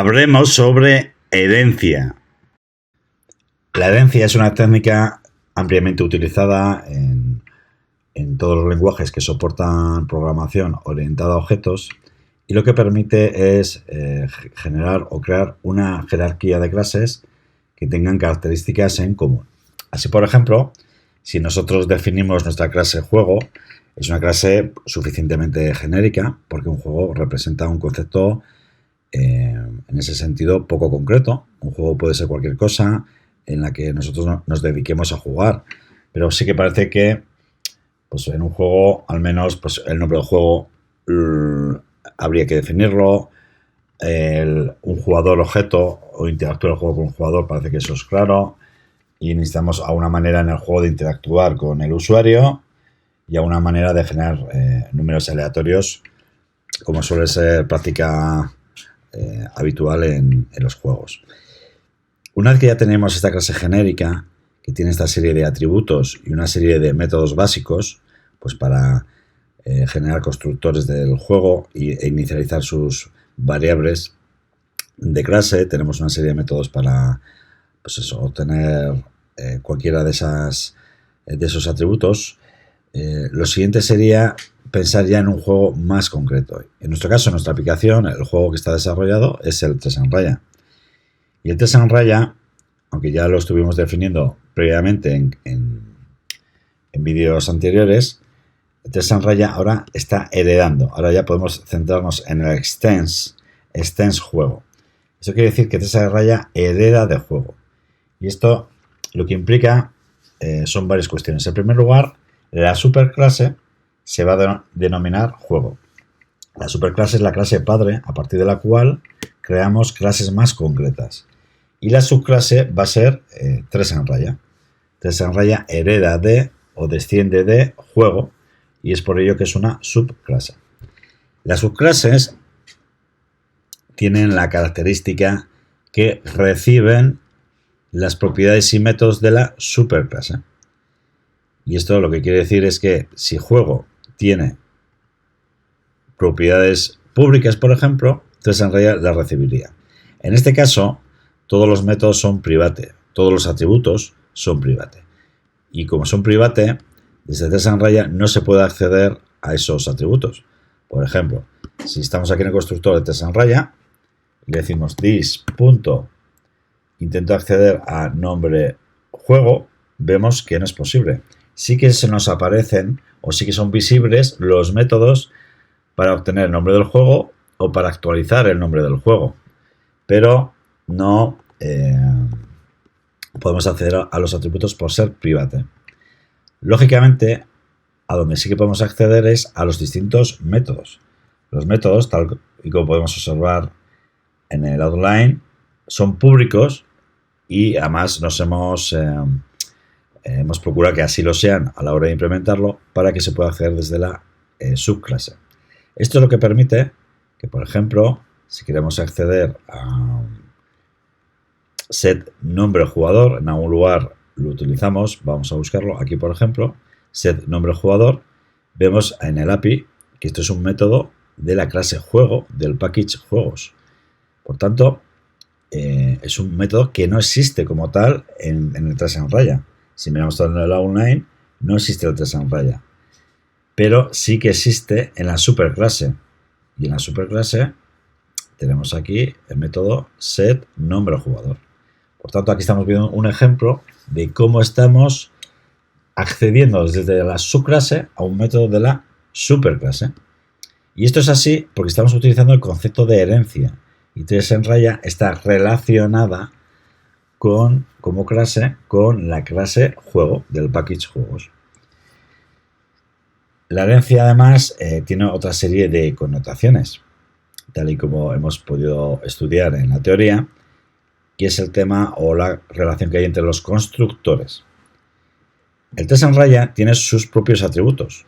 Hablemos sobre herencia. La herencia es una técnica ampliamente utilizada en todos los lenguajes que soportan programación orientada a objetos, y lo que permite es generar o crear una jerarquía de clases que tengan características en común. Así, por ejemplo, si nosotros definimos nuestra clase juego, es una clase suficientemente genérica porque un juego representa un concepto en ese sentido poco concreto. Un juego puede ser cualquier cosa en la que nosotros nos dediquemos a jugar, pero sí que parece que pues en un juego, al menos pues el nombre del juego habría que definirlo, un jugador objeto o interactuar el juego con un jugador, parece que eso es claro, y necesitamos a una manera en el juego de interactuar con el usuario y a una manera de generar números aleatorios, como suele ser práctica habitual en los juegos. Una vez que ya tenemos esta clase genérica, que tiene esta serie de atributos y una serie de métodos básicos, pues para generar constructores del juego e inicializar sus variables de clase, tenemos una serie de métodos para pues eso, obtener cualquiera de esos atributos. Lo siguiente sería pensar ya en un juego más concreto. En nuestro caso, en nuestra aplicación, el juego que está desarrollado es el 3 en raya. Y el 3 en raya, aunque ya lo estuvimos definiendo previamente en vídeos anteriores, el 3 en raya ahora está heredando. Ahora ya podemos centrarnos en el extends juego. Eso quiere decir que 3 en raya hereda de juego. Y esto lo que implica son varias cuestiones. En primer lugar, la superclase se va a denominar juego. La superclase es la clase padre a partir de la cual creamos clases más concretas. Y la subclase va a ser 3 en raya. 3 en raya hereda de o desciende de juego, y es por ello que es una subclase. Las subclases tienen la característica que reciben las propiedades y métodos de la superclase. Y esto lo que quiere decir es que si juego tiene propiedades públicas, por ejemplo, 3 en raya las recibiría. En este caso, todos los métodos son private, todos los atributos son private. Y como son private, desde 3 en raya no se puede acceder a esos atributos. Por ejemplo, si estamos aquí en el constructor de 3 en raya, le decimos this. Intento acceder a nombre juego, vemos que no es posible. Sí que se nos aparecen o sí que son visibles los métodos para obtener el nombre del juego o para actualizar el nombre del juego, pero no podemos acceder a los atributos por ser private. Lógicamente, a donde sí que podemos acceder es a los distintos métodos. Los métodos, tal y como podemos observar en el outline, son públicos y además nos hemos procurado que así lo sean a la hora de implementarlo para que se pueda acceder desde la subclase. Esto es lo que permite que, por ejemplo, si queremos acceder a set nombre jugador, en algún lugar lo utilizamos, vamos a buscarlo aquí, por ejemplo, set nombre jugador, vemos en el API que esto es un método de la clase juego, del package juegos. Por tanto, es un método que no existe como tal en el 3 en raya. Si miramos todo en el outline, no existe el 3 en raya, pero sí que existe en la superclase. Y en la superclase tenemos aquí el método set nombre jugador. Por tanto, aquí estamos viendo un ejemplo de cómo estamos accediendo desde la subclase a un método de la superclase. Y esto es así porque estamos utilizando el concepto de herencia. Y 3 en raya está relacionada como clase con la clase juego del package juegos. La herencia además tiene otra serie de connotaciones, tal y como hemos podido estudiar en la teoría, que es el tema o la relación que hay entre los constructores. El 3 en raya tiene sus propios atributos,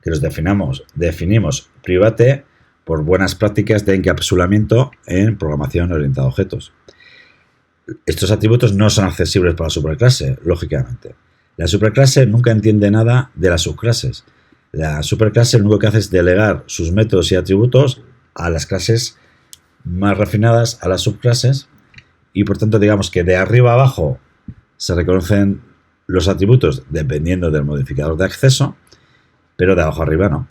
que los definimos private por buenas prácticas de encapsulamiento en programación orientada a objetos. Estos atributos no son accesibles para la superclase, lógicamente. La superclase nunca entiende nada de las subclases. La superclase lo único que hace es delegar sus métodos y atributos a las clases más refinadas a las subclases y por tanto digamos que de arriba a abajo se reconocen los atributos dependiendo del modificador de acceso, pero de abajo arriba no.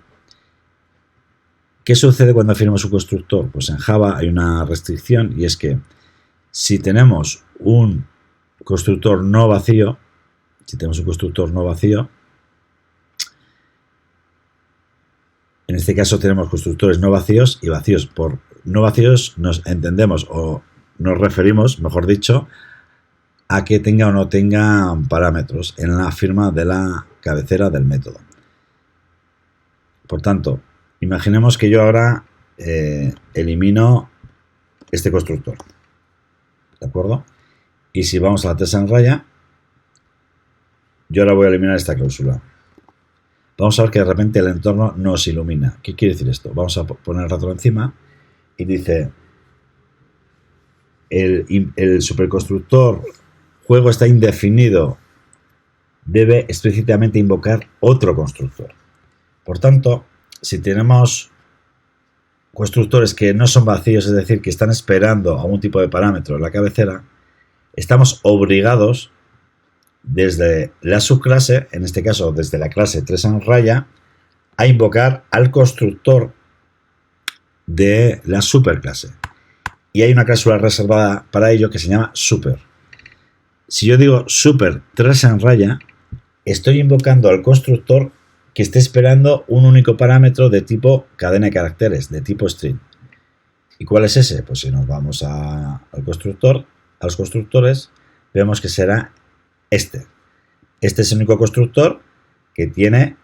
¿Qué sucede cuando definimos un constructor? Pues en Java hay una restricción y es que si tenemos un constructor no vacío, en este caso tenemos constructores no vacíos y vacíos. Por no vacíos nos entendemos o nos referimos, mejor dicho, a que tenga o no tenga parámetros en la firma de la cabecera del método. Por tanto, imaginemos que yo ahora elimino este constructor, ¿de acuerdo? Y si vamos a la 3 en raya, yo ahora voy a eliminar esta cláusula. Vamos a ver que de repente el entorno nos ilumina. ¿Qué quiere decir esto? Vamos a poner el ratón encima y dice el superconstructor juego está indefinido, debe explícitamente invocar otro constructor. Por tanto, si tenemos constructores que no son vacíos, es decir, que están esperando a un tipo de parámetro en la cabecera, estamos obligados desde la subclase, en este caso desde la clase 3 en raya, a invocar al constructor de la superclase. Y hay una cláusula reservada para ello que se llama super. Si yo digo super 3 en raya, estoy invocando al constructor que esté esperando un único parámetro de tipo cadena de caracteres, de tipo string. ¿Y cuál es ese? Pues si nos vamos al constructor, a los constructores, vemos que será este. Este es el único constructor que tiene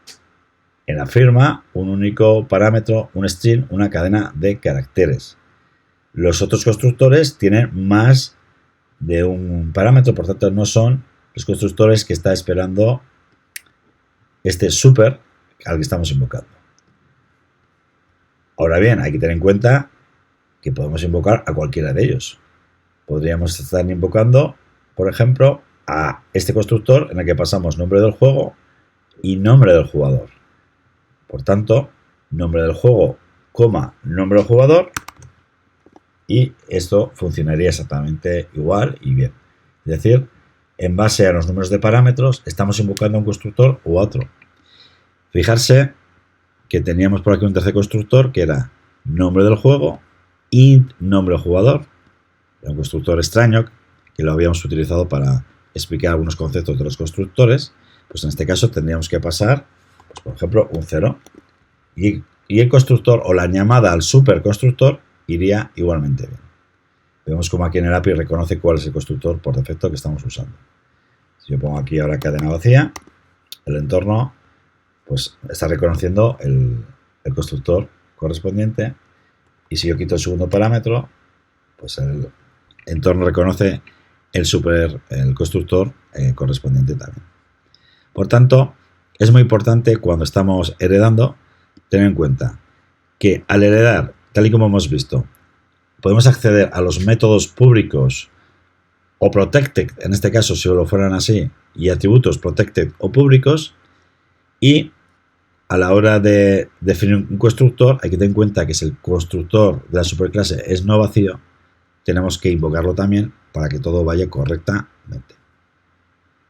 en la firma un único parámetro, un string, una cadena de caracteres. Los otros constructores tienen más de un parámetro, por tanto no son los constructores que está esperando este super al que estamos invocando. Ahora bien, hay que tener en cuenta que podemos invocar a cualquiera de ellos. Podríamos estar invocando, por ejemplo, a este constructor en el que pasamos nombre del juego y nombre del jugador. Por tanto, nombre del juego, coma, nombre del jugador, y esto funcionaría exactamente igual y bien. Es decir, en base a los números de parámetros, estamos invocando a un constructor u otro. Fijarse que teníamos por aquí un tercer constructor que era nombre del juego, int nombre del jugador, era un constructor extraño que lo habíamos utilizado para explicar algunos conceptos de los constructores. Pues en este caso tendríamos que pasar, pues por ejemplo, un 0 y el constructor o la llamada al superconstructor iría igualmente bien. Vemos como aquí en el API reconoce cuál es el constructor por defecto que estamos usando. Si yo pongo aquí ahora cadena vacía, el entorno pues está reconociendo el constructor correspondiente, y si yo quito el segundo parámetro, pues el entorno reconoce el constructor correspondiente también. Por tanto, es muy importante cuando estamos heredando tener en cuenta que al heredar, tal y como hemos visto, podemos acceder a los métodos públicos o protected, en este caso si lo fueran así, y atributos protected o públicos, y a la hora de definir un constructor hay que tener en cuenta que si el constructor de la superclase es no vacío, tenemos que invocarlo también para que todo vaya correctamente.